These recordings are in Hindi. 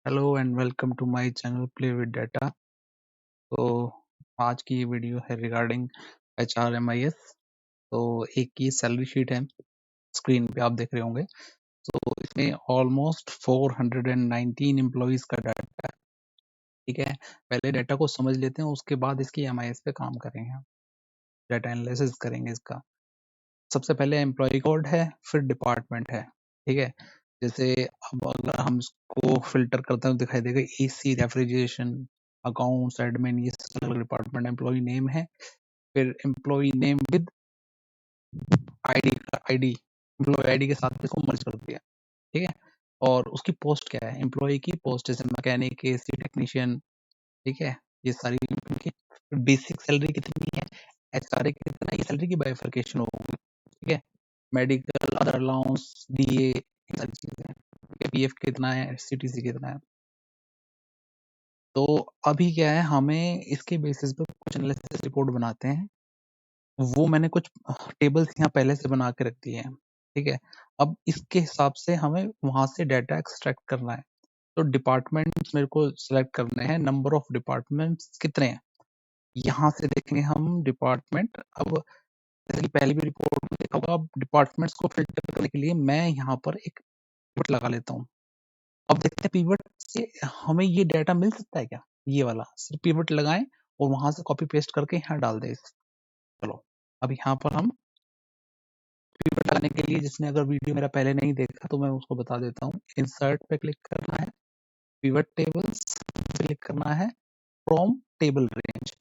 Hello and welcome to my channel play with data. तो आज की ये वीडियो है रिगार्डिंग HRMIS। तो एक की सैलरी शीट है, स्क्रीन पे आप देख रहे होंगे। तो इसमें ऑलमोस्ट 419 एम्प्लॉइज का डाटा है। ठीक है, पहले डाटा को समझ लेते हैं, उसके बाद इसकी MIS पे काम करेंगे, हम डाटा एनालिसिस करेंगे इसका। सबसे पहले एम्प्लॉय कोड है, फिर डिपार्टमेंट है। ठीक है, जैसे अब अगर हम इसको फिल्टर करते हैं तो दिखाई देगा AC, रेफ्रिजरेशन, अकाउंट्स, एडमिन, ये अलग डिपार्टमेंट। एम्प्लॉय नेम है, फिर employ name with ID employ ID के साथ इसको मर्ज कर दिया। ठीक है, और उसकी पोस्ट क्या है, एम्प्लॉय की पोस्ट, जैसे मैकेनिक, AC टेक्नीशियन। ठीक है, ये सारी इनकी बेसिक सैलरी कितनी है, HRA कितना है, ये सैलरी की बाइफरकेशन होगी। ठीक है, मेडिकल, अदर अलाउंस, DA, ये सारी चीजें। PF कितना है, CTC कितना है। तो अभी क्या है, हमें इसके बेसिस पे कुछ एनालिसिस रिपोर्ट बनाते हैं। वो मैंने कुछ टेबल्स यहाँ पहले से बना के रख दिए हैं। ठीक है, अब इसके हिसाब से हमें वहां से डाटा एक्सट्रैक्ट करना है। तो डिपार्टमेंट्स मेरे को सिलेक्ट करने हैं, नंबर ऑफ डिपार्टमेंट्स कितने हैं, यहाँ से देखेंगे हम डिपार्टमेंट। अब जैसे कि पहले भी रिपोर्ट में देखा होगा, अब डिपार्टमेंट्स को फिल्टर करने के लिए मैं यहाँ पर एक पिवट लगा लेता हूँ। अब देखते हैं पिवट से हमें ये डाटा मिल सकता है क्या, ये वाला। सिर्फ पिवट लगाएं और वहां से कॉपी पेस्ट करके यहाँ डाल दें। चलो, अब यहाँ पर हम पिवट लगाने के लिए, जिसने अगर वीडियो मेरा पहले नहीं देखा तो मैं उसको बता देता हूँ। इंसर्ट पे क्लिक करना है, पिवट टेबल्स क्लिक करना है, फ्रॉम टेबल रेंज।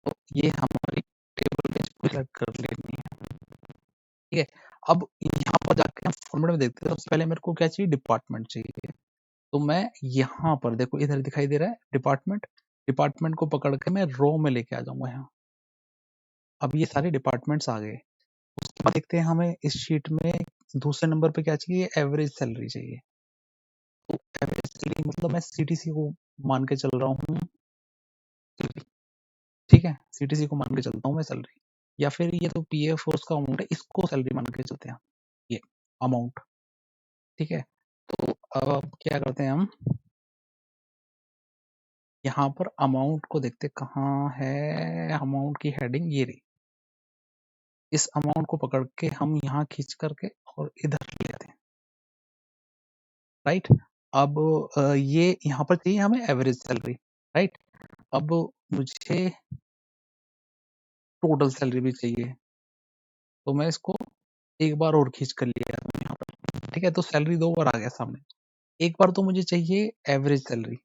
तो ये हमारी टेबल रेंज को सिलेक्ट कर लेनी है। ठीक है, अब यहाँ पर जाकर हम फॉर्मेट में देखते हैं। सबसे पहले मेरे को क्या चाहिए, डिपार्टमेंट चाहिए। तो मैं यहाँ पर देखो, इधर दिखाई दे रहा है डिपार्टमेंट। डिपार्टमेंट को पकड़ के मैं रो में लेके आ जाऊंगा यहाँ। अब ये सारे डिपार्टमेंट्स आ गए। उसके बाद देखते हैं हमें इस शीट में दूसरे नंबर पे क्या चाहिए, एवरेज सैलरी चाहिए। तो एवरेज सैलरी मतलब मैं CTC को मान के चल रहा हूँ। ठीक है, CTC को मान के चलता हूँ मैं सैलरी, या फिर ये तो PF और उसका अमाउंट है, इसको सैलरी मान के चलते हैं, ये अमाउंट। ठीक है, तो अब क्या करते हैं हम, यहाँ पर अमाउंट को देखते कहाँ है, अमाउंट की हेडिंग ये रही। इस अमाउंट को पकड़ के हम यहाँ खींच करके और इधर ले आते हैं। राइट, अब ये यहाँ पर चाहिए हमें एवरेज सैलरी। राइट, अब मुझे टोटल सैलरी भी चाहिए, तो मैं इसको एक बार और खींच कर लिया यहाँ पर। ठीक है, तो सैलरी 2 बार आ गया सामने। एक बार तो मुझे चाहिए एवरेज सैलरी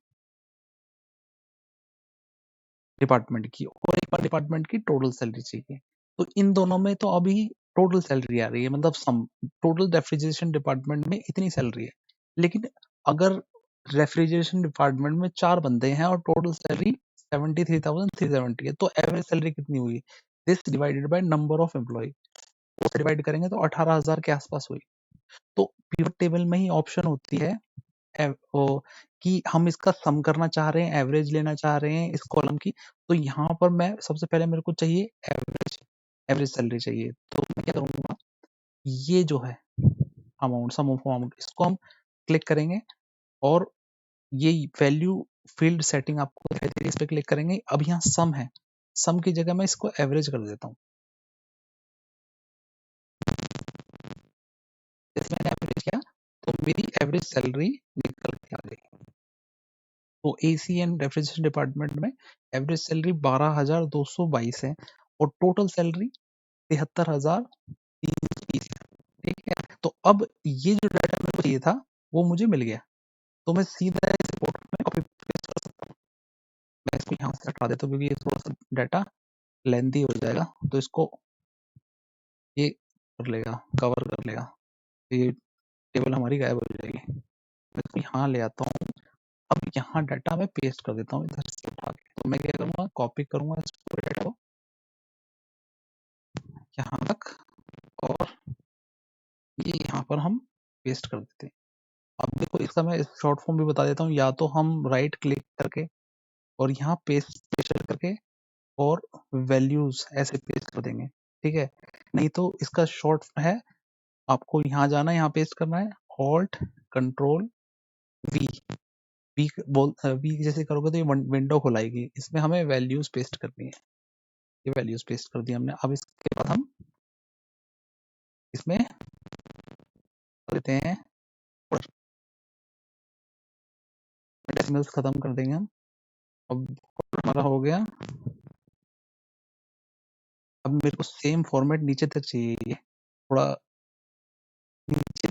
डिपार्टमेंट की, और एक बार डिपार्टमेंट की टोटल सैलरी चाहिए। तो इन दोनों में तो अभी टोटल सैलरी आ रही है, मतलब सम टोटल रेफ्रिजरेशन डिपार्टमेंट में इतनी सैलरी है। लेकिन अगर रेफ्रिजरेशन डिपार्टमेंट में 4 बंदे हैं और टोटल सैलरी 73,370 है, तो एवरेज सैलरी कितनी हुई, this divided by number of employ, वो डिवाइड करेंगे तो 18,000 के आसपास हुई। तो पिवट टेबल में ही ऑप्शन होती है कि हम इसका सम करना चाह रहे हैं, एवरेज लेना चाह रहे हैं इस कॉलम की। तो यहाँ पर मैं सबसे पहले मेरे को चाहिए एवरेज सैलरी चाहिए। तो मैं क्या करूँगा, ये जो है अमाउंट, सम ऑफ अमाउंट, इसको हम क्लिक करेंगे और ये वैल्यू फील्ड सेटिंग आपको दिखाई दे रही है, इस पे क्लिक करेंगे। अब यहाँ सम है, सम की जगह मैं इसको एवरेज कर देता हूँ। जैसे मैंने एवरेज किया तो मेरी एवरेज सैलरी निकल के आ गई। तो AC एंड रेफ्रिजरेशन डिपार्टमेंट में एवरेज सैलरी 12,222 है और टोटल सैलरी 73,320 है। ठीक है, तो अब ये जो डाटा मेरे को चाहिए था वो मुझे मिल गया। तो मैं सीधा इस रिपोर्ट में कॉपी पेस्ट कर सकता हूँ। मैं इसको यहाँ से हटा देता हूँ क्योंकि ये थोड़ा सा डाटा लेंथी हो जाएगा, तो इसको ये कर लेगा, कवर कर लेगा, तो ये टेबल हमारी गायब हो जाएगी। मैं इसको यहाँ ले आता हूँ। अब यहाँ डाटा मैं पेस्ट कर देता हूँ इधर से उठा के। तो मैं क्या करूँगा, कॉपी करूँगा इस पूरे डाटा को यहाँ तक, और ये यहाँ पर हम पेस्ट कर देते हैं। अब देखो, इसका मैं शॉर्ट फॉर्म भी बता देता हूँ। या तो हम राइट क्लिक करके और यहाँ पेस्ट करके और वैल्यूज ऐसे पेस्ट कर देंगे। ठीक है, नहीं तो इसका शॉर्ट है, आपको यहाँ जाना है, यहाँ पेस्ट करना है, ऑल्ट कंट्रोल वी वी बोल वी जैसे करोगे तो ये विंडो खुलाएगी, इसमें हमें वैल्यूज पेस्ट करनी है। ये वैल्यूज पेस्ट कर दी हमने। अब इसके बाद हम इसमें लेते हैं डेसिमल्स खत्म कर देंगे हम। अब हमारा हो गया। अब मेरे को सेम फॉर्मेट नीचे तक चाहिए, ये थोड़ा नीचे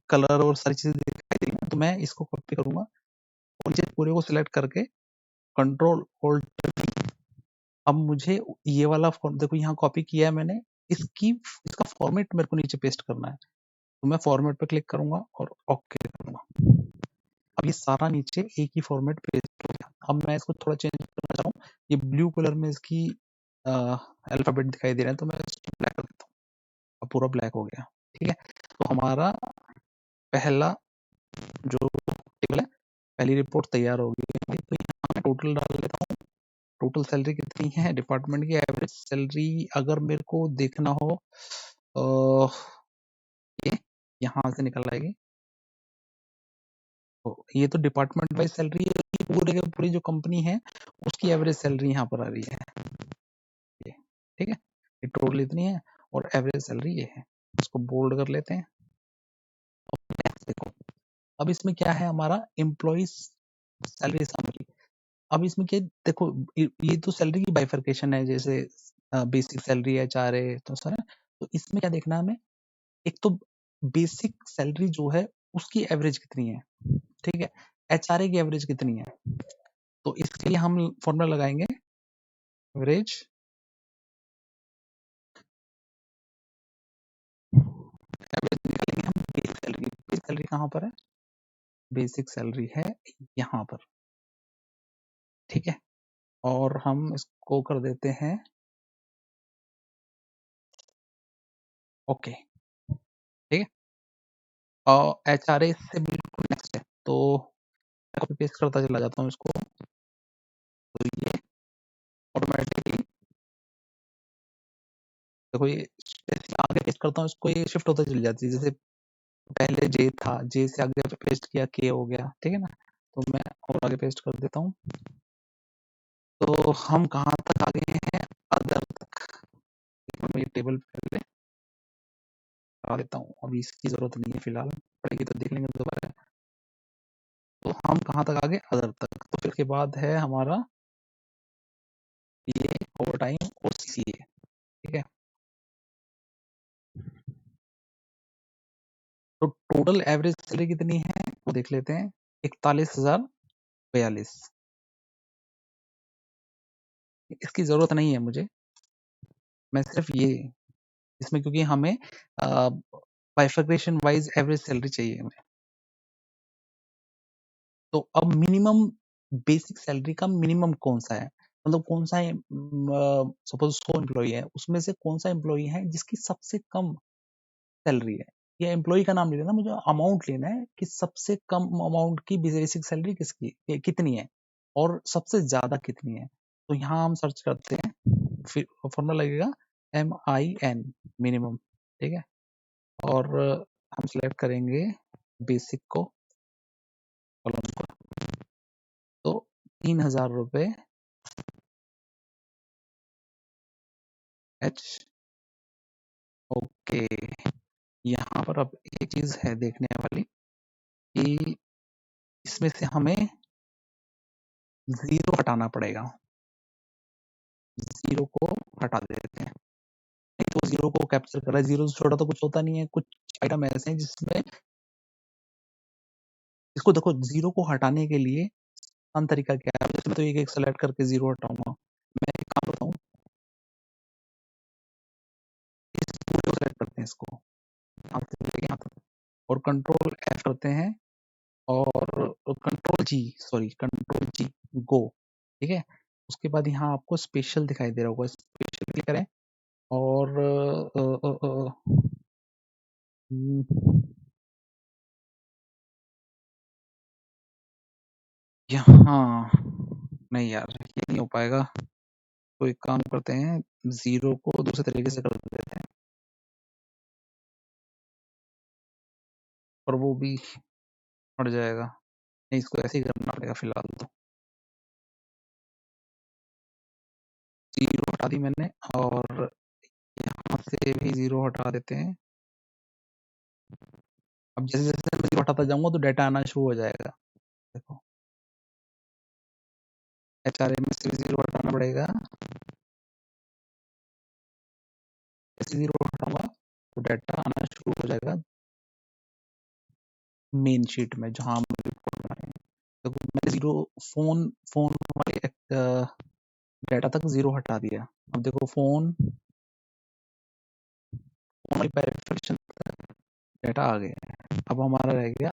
कलर और सारी चीजें दिखाई देंगी, तो मैं इसको कॉपी करूंगा और नीचे पूरे को सिलेक्ट करके कंट्रोल ऑल्ट। अब मुझे ये वाला फॉर्म देखो यहाँ कॉपी किया है मैंने, इसका फॉर्मेट मेरे को नीचे पेस्ट करना है, तो मैं फॉर्मेट पे क्लिक करूंगा और ओके करूंगा। अब ये सारा नीचे एक ही फॉर्मेट पेस्ट हो गया। अब मैं इसको थोड़ा चेंज करना चाह रहा हूँ, ये ब्लू कलर में इसकी अल्फाबेट दिखाई दे रहे हैं, तो मैं इसको ब्लैक कर देता हूँ। अब पूरा ब्लैक हो गया। ठीक है, तो हमारा पहला जो टेबल है, पहली रिपोर्ट तैयार होगी। तो यहाँ मैं टोटल डाल लेता हूँ। टोटल सैलरी कितनी है, डिपार्टमेंट की एवरेज सैलरी अगर मेरे को देखना हो ये यहाँ से निकल आएगी। तो ये तो डिपार्टमेंट वाइज सैलरी है, पूरे के पूरी जो कंपनी है उसकी एवरेज सैलरी यहाँ पर आ रही है ये। ठीक है, ये टोटल इतनी है और एवरेज सैलरी ये है। इसको बोल्ड कर लेते हैं। देखो अब इसमें क्या है, हमारा एम्प्लॉइज सैलरी समरी। अब इसमें क्या देखो, ये तो सैलरी की बाइफर्केशन है, जैसे बेसिक सैलरी है 4A तो सर। तो इसमें क्या देखना है हमें, एक तो बेसिक सैलरी जो है उसकी एवरेज कितनी है, ठीक है, HRA की एवरेज कितनी है। तो इसके लिए हम फॉर्मूला लगाएंगे एवरेज निकालेंगे हम बेसिक सैलरी। बेसिक सैलरी कहाँ पर है, बेसिक सैलरी है यहाँ पर। ठीक है, और हम इसको कर देते हैं ओके। ठीक है, और HRA से बिल्कुल नेक्स्ट है, तो कॉपी पेस्ट करता चला जाता हूँ इसको। तो ये ऑटोमेटिकली देखो, ये जैसे आगे पेस्ट करता हूँ इसको, ये शिफ्ट होता चली जाती है। जैसे पहले जे था, जे से आगे पेस्ट किया के हो गया। ठीक है ना, तो मैं और आगे पेस्ट कर देता हूँ। तो हम कहाँ तक आ गए हैं, अदर तक। मैं टेबल पहले लगा देता हूँ, अभी इसकी जरूरत नहीं है फिलहाल, पड़ेगी तो देख लेंगे दोबारा। तो हम कहाँ तक आ गए, अदर तक। तो फिर के बाद है हमारा ये ओवर टाइम और CCA। ठीक है, तो टोटल एवरेज सैलरी कितनी है वो देख लेते हैं, 41,042। इसकी जरूरत नहीं है मुझे, मैं सिर्फ ये इसमें, क्योंकि हमें बाइफर्केशन वाइज एवरेज सैलरी चाहिए हमें। तो अब मिनिमम बेसिक सैलरी का मिनिमम कौन सा है, मतलब कौन सा है, सपोज 100 एम्प्लॉई है, उसमें से कौन सा एम्प्लॉई है जिसकी सबसे कम सैलरी है। ये एम्प्लॉई का नाम नहीं लेना, मुझे अमाउंट लेना है कि सबसे कम अमाउंट की बेसिक सैलरी किसकी कितनी है और सबसे ज्यादा कितनी है। तो यहाँ हम सर्च करते हैं, फिर फॉर्मूला लगेगा MIN मिनिमम। ठीक है, और हम सिलेक्ट करेंगे बेसिक को, कॉलम को। तो 3,000 रुपए H। ओके, यहाँ पर अब एक चीज है देखने वाली कि इसमें से हमें 0 हटाना पड़ेगा। 0 को हटा देते हैं, नहीं तो 0 को कैप्चर कर रहा है। 0 से छोटा तो कुछ होता नहीं है। कुछ आइटम ऐसे हैं जिसमें इसको देखो, 0 को हटाने के लिए आसान तरीका क्या है, इसमें तो एक सेलेक्ट करके 0 हटाऊंगा। मैं एक काम करता हूँ, इस पूरे को सेलेक्ट करते हैं, इसको यहाँ से लेके यहाँ तक, और कंट्रोल F करते हैं, और कंट्रोल G गो। ठीक है, उसके बाद यहाँ आपको स्पेशल दिखाई दे रहा होगा, स्पेशल क्लिक करें और यहाँ नहीं यार, ये नहीं हो पाएगा। तो एक काम करते हैं, 0 को दूसरे तरीके से कर देते हैं और वो भी हट जाएगा। नहीं, इसको ऐसे ही करना पड़ेगा फिलहाल तो। 0 हटा दी मैंने और यहाँ से भी 0 हटा देते हैं। अब जैसे-जैसे मैं 0 हटाता जाऊँगा तो डाटा आना शुरू हो जाएगा। देखो, एचआरए में से भी 0 हटाना पड़ेगा। जैसे 0 हटाऊँगा तो डाटा आना शुरू हो जाएगा मेन शीट में, जहाँ हम रिपोर्ट बनाएँगे। देखो, मैंने 0 फ़ोन वाले डाटा तक 0 हटा दिया। अब देखो फ़ोन वाली वेरिफिकेशन डाटा आ गया है। अब हमारा रह गया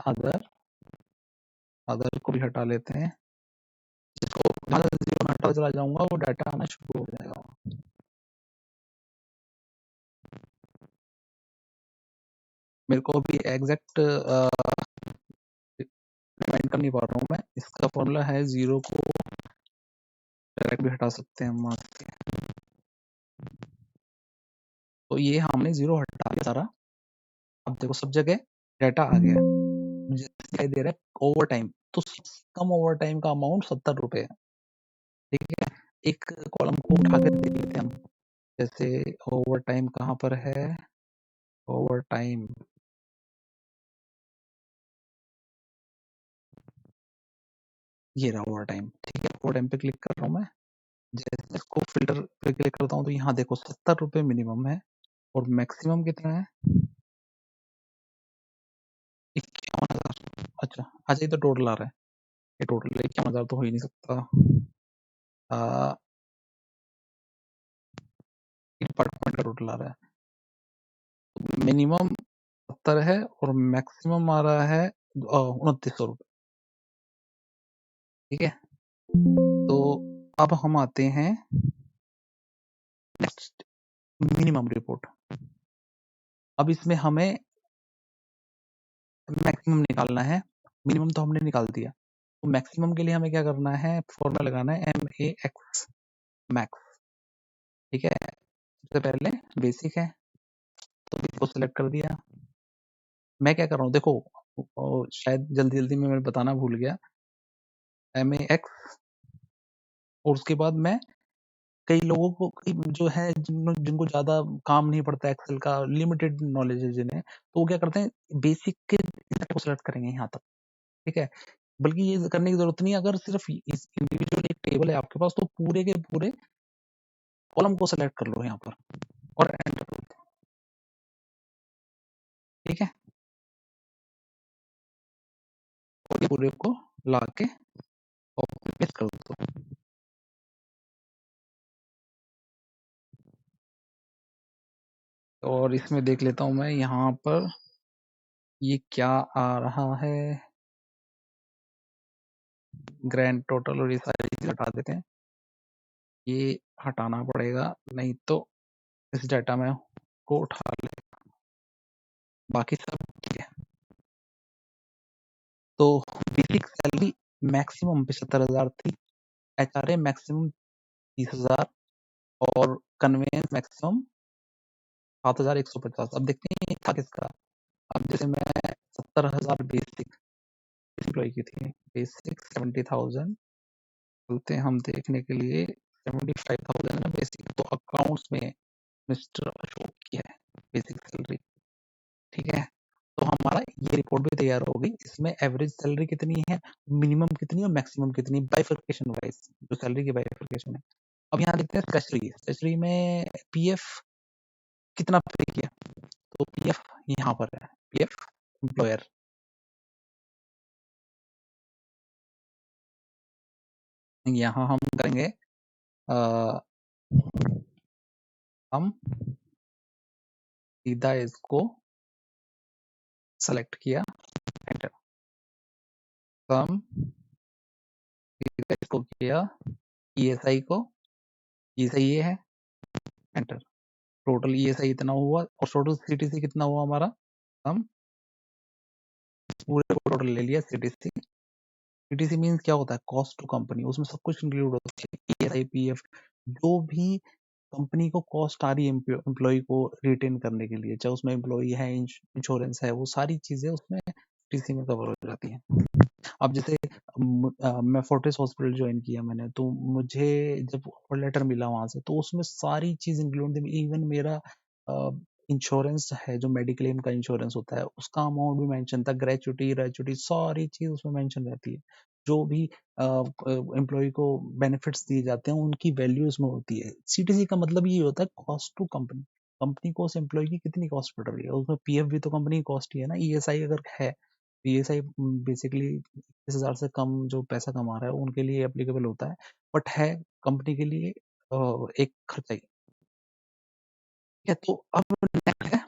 अदर को भी हटा लेते हैं। जिसको जहाँ तक 0 में हटाता चला जाऊँगा वो डाटा आना शुरू हो जाएगा। मेरे को अभी एग्ज़ैक्ट रिमाइंड कर नहीं पा रहा हूँ मैं। इसका फ़ॉर्मूला है 0 को डायरेक्ट भी हटा सकते हैं हम वहाँ से। तो ये हमने 0 हटा दिया सारा। अब देखो सब जगह डाटा आ गया। मुझे दिखाई दे रहा है ओवर टाइम, तो कम ओवर टाइम का अमाउंट 70 रुपए है। ठीक है, एक कॉलम को उठा कर देख लेते हैं हम। जैसे ओवर टाइम कहाँ पर है, ओवर टाइम ये रहा ओवर टाइम। ठीक है, ओवर टाइम पे क्लिक कर रहा हूँ मैं। जैसे इसको फिल्टर पे क्लिक करता हूँ तो यहाँ देखो 70 रुपए मिनिमम है और मैक्सिमम कितना है 51,000। अच्छा अच्छा, ये तो टोटल आ रहा है। ये टोटल 51,000 तो हो ही नहीं सकता। डिपार्टमेंट का टोटल आ रहा है। मिनिमम 70 है और मैक्सिमम आ रहा है 2900 रुपए। ठीक है, तो अब हम आते हैं नेक्स्ट, मिनिमम रिपोर्ट। अब इसमें हमें मैक्सिमम निकालना है। मिनिमम तो हमने निकाल दिया, तो मैक्सिमम के लिए हमें क्या करना है, फॉर्मूला लगाना है MAX मैक्स। ठीक है, सबसे पहले बेसिक है तो इसको सिलेक्ट कर दिया। मैं क्या कर रहा हूँ देखो, शायद जल्दी जल्दी में मैं बताना भूल गया। MAX और उसके बाद मैं कई लोगों को जो है जिनको ज्यादा काम नहीं पड़ता एक्सेल का, लिमिटेड नॉलेज है जिन्हें, तो वो क्या करते हैं बेसिक के को सिलेक्ट करेंगे यहाँ तक। ठीक है, बल्कि ये करने की जरूरत नहीं है। अगर सिर्फ इस इंडिविजुअल एक टेबल है आपके पास तो पूरे के पूरे कॉलम को सिलेक्ट कर लो यहाँ पर और एंटर कर दो। ठीक है, और ये पूरे को ला के और पेस्ट कर दो। और इसमें देख लेता हूँ मैं यहाँ पर ये क्या आ रहा है, ग्रैंड टोटल, और ये सारी चीजें हटा देते हैं। ये हटाना पड़ेगा नहीं तो इस डाटा में को उठा ले। बाकी सब ठीक है। तो बेसिक सैलरी मैक्सिमम 75,000 थी, एचआरए मैक्सिमम 30,000 और कन्वेंस मैक्सिमम 7,150। अब देखते हैं था किसका। अब जैसे मैं 70,000 बेसिक एम्प्लॉय की थी, बेसिक 70,000 बोलते हैं हम देखने के लिए। 75,000 है बेसिक, तो अकाउंट्स में मिस्टर अशोक की है बेसिक सैलरी। ठीक है, तो हमारा ये रिपोर्ट भी तैयार हो गई। इसमें एवरेज सैलरी कितनी है, मिनिमम कितनी और मैक्सिमम कितनी, बाइफरकेशन वाइज जो सैलरी की बाइफरकेशन है। अब यहाँ देखते हैं स्टेचुरी। स्टेचुरी में पीएफ कितना पे किया, तो पीएफ यहाँ पर है, पीएफ एम्प्लॉयर। यहाँ हम करेंगे हम सीधा इसको सेलेक्ट किया, एंटर। हम सीधा इसको किया, ईएसआई को, ईएसआई ये है, एंटर। टोटल ईएसआई इतना हुआ और टोटल सीटीसी कितना हुआ हमारा, हम पूरे को टोटल ले लिया सीटीसी। सीटीसी मींस क्या होता है, कॉस्ट टू कंपनी, उसमें सब कुछ इंक्लूड होता है, ईएसआई पीएफ, जो भी कंपनी को कॉस्ट आ रही है एम्प्लॉय को रिटेन करने के लिए, चाहे उसमें एम्प्लॉय है, इंश्योरेंस है, वो सारी चीजें उसमें टीसी में कवर हो जाती है। अब जैसे मैं फोर्टिस हॉस्पिटल ज्वाइन किया मैंने, तो मुझे जब ऑफर लेटर मिला वहां से, तो उसमें सारी चीज इंक्लूड थी। इवन मेरा इंश्योरेंस है, जो मेडिक्लेम का इंश्योरेंस होता है, उसका अमाउंट भी मेंशन था, ग्रेचुटी ग्रेचुटी सारी चीज उसमें मेंशन रहती है। जो भी एम्प्लॉय को बेनिफिट्स दिए जाते हैं उनकी वैल्यू उसमें होती है। सीटीसी का मतलब ये होता है कॉस्ट टू कंपनी, कंपनी को उस एम्प्लॉय की कितनी कॉस्ट पड़ रही है। उसमें पीएफ भी तो कंपनी की कॉस्ट ही है ना। ईएसआई अगर है, ईएसआई बेसिकली 30,000 से कम जो पैसा कमा रहा है उनके लिए एप्लीकेबल होता है, बट है कंपनी के लिए एक खर्चा ही है। तो अब नेक्स्ट है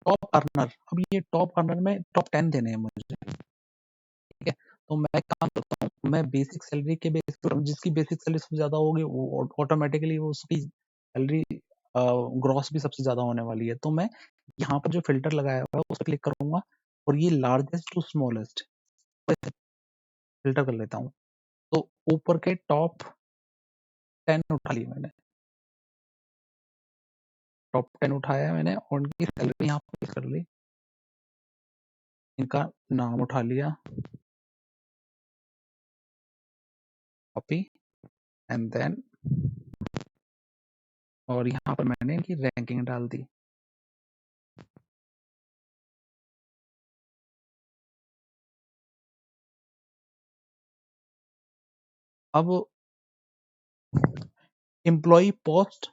टॉप अर्नर। अब ये टॉप अर्नर में टॉप 10 देने हैं मुझे, ठीक है। तो मैं काम करता हूँ, मैं बेसिक सैलरी के बेस पर, जिसकी बेसिक सैलरी सबसे ज्यादा होगी वो ऑटोमेटिकली वो उसकी सैलरी ग्रॉस भी सबसे ज्यादा होने वाली है। तो मैं यहाँ पर जो फिल्टर लगाया हुआ है उस पर क्लिक करूंगा और ये लार्जेस्ट टू स्मॉलेस्ट फिल्टर कर लेता हूँ। तो ऊपर के टॉप 10 उठा लिए मैंने, टॉप 10 उठाया है मैंने और उनकी सैलरी यहाँ पे कर ली, इनका नाम उठा लिया, कॉपी एंड देन, और यहाँ पर मैंने इनकी रैंकिंग डाल दी। अब employ post,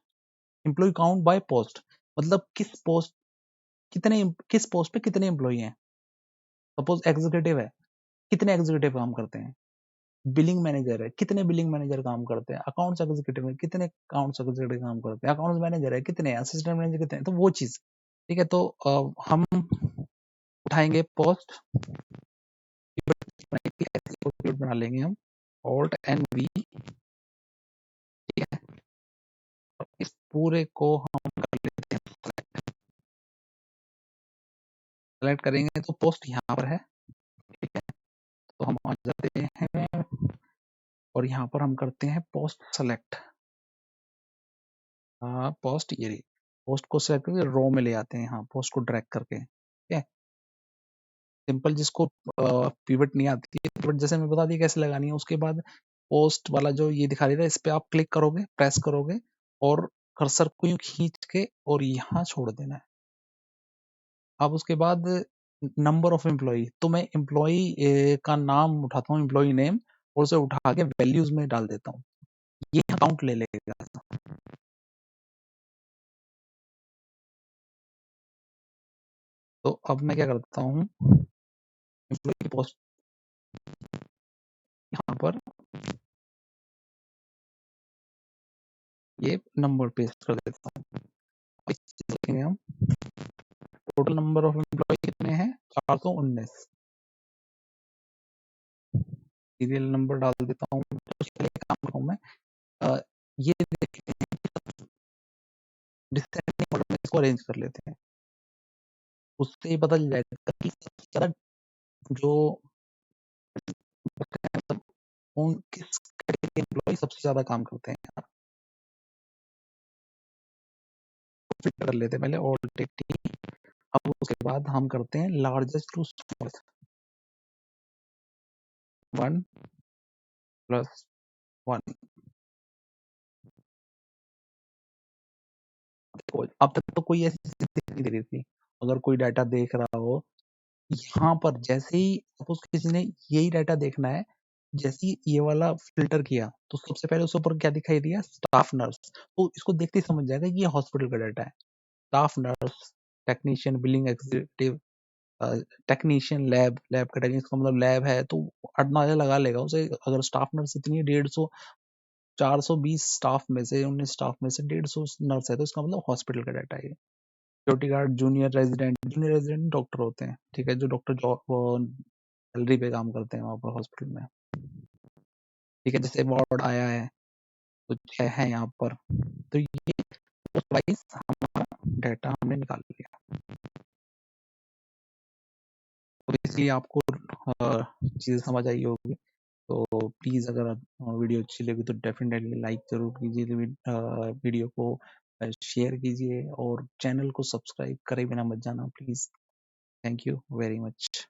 employ count by post, मतलब किस पोस्ट पे कितने एम्प्लॉय हैं। सपोज एग्जीक्यूटिव है, कितने एग्जीक्यूटिव काम करते हैं। बिलिंग मैनेजर है, कितने बिलिंग मैनेजर काम करते हैं। अकाउंट्स एग्जीक्यूटिव है, कितने अकाउंट्स एग्जीक्यूटिव काम करते हैं। अकाउंट्स मैनेजर है, कितने। असिस्टेंट मैनेजर कितने। तो वो चीज, ठीक है। तो हम उठाएंगे पोस्ट, बना लेंगे हम, ऑल्ट एंड वी, ठीक है। इस पूरे को हम कर लेते हैं, सेलेक्ट करेंगे तो पोस्ट यहाँ पर है, ठीक है। तो हम आ जाते हैं और यहाँ पर हम करते हैं पोस्ट सेलेक्ट। पोस्ट ये रही, पोस्ट को सेलेक्ट करके रो में ले आते हैं, यहाँ पोस्ट को ड्रैग करके, ठीक है। सिंपल, जिसको पिवट नहीं आती है, पिवट जैसे मैं बता दी कैसे लगानी है। उसके बाद पोस्ट वाला जो ये दिखा रहा है, इस पे आप क्लिक करोगे, प्रेस करोगे और कर्सर को यूं खींच के और यहाँ छोड़ देना है। अब उसके बाद नंबर ऑफ एम्प्लॉय, तो मैं एम्प्लॉय का नाम उठाता हूँ, एम्प्लॉय नेम, और उसे उठा के वैल्यूज में डाल देता हूँ। ये अकाउंट ले लेगा। तो अब मैं क्या करता हूँ, एम्प्लॉय की पोस्ट यहाँ पर ये नंबर पेस्ट कर देता हूँ। देखेंगे हम टोटल नंबर ऑफ एम्प्लॉय कितने हैं, 419। सीरियल नंबर डाल देता हूँ। तो उसके लिए काम करूँ मैं, ये देखते हैं डिसेंडिंग ऑर्डर में इसको अरेंज कर लेते हैं। उससे ये पता चल जाएगा कि सबसे ज्यादा जो कौन किस कैटेगरी के एम्प्लॉय सबसे ज्यादा काम करते हैं। फिल्टर कर लेते हैं पहले ऑल टी। अब उसके बाद हम करते हैं लार्जेस्ट टू स्मॉलेस्ट, 1+1। अब तक तो कोई ऐसी चीज नहीं दे रही थी। अगर कोई डाटा देख रहा हो, यहाँ पर जैसे ही सपोज किसी ने यही डाटा देखना है, जैसे ही ये वाला फिल्टर किया तो सबसे पहले उसके ऊपर क्या दिखाई दिया, स्टाफ नर्स। तो इसको देखते ही समझ जाएगा कि ये हॉस्पिटल का डाटा है। Staff nurse, technician, billing executive, technician, lab का टेक्नीशियन का मतलब लैब है तो अंदाजा लगा लेगा उसे। अगर स्टाफ नर्स इतनी है, 150, 420 स्टाफ में से, 19 स्टाफ में से 150 नर्स है, तो इसका मतलब हॉस्पिटल का डाटा है। Security guard, junior resident doctor होते हैं, ठीक है, जो डॉक्टर जॉब सैलरी पे काम करते हैं वहाँ पर हॉस्पिटल में, ठीक है। जैसे वार्ड आया है तो 6 है यहाँ पर। तो ये वाइज हमारा डाटा हमने निकाल लिया। तो इसलिए आपको चीजें समझ आई होगी। तो प्लीज अगर वीडियो अच्छी लगी तो डेफिनेटली लाइक जरूर कीजिए, वीडियो को शेयर कीजिए और चैनल को सब्सक्राइब करे बिना मत जाना please. Thank you very much.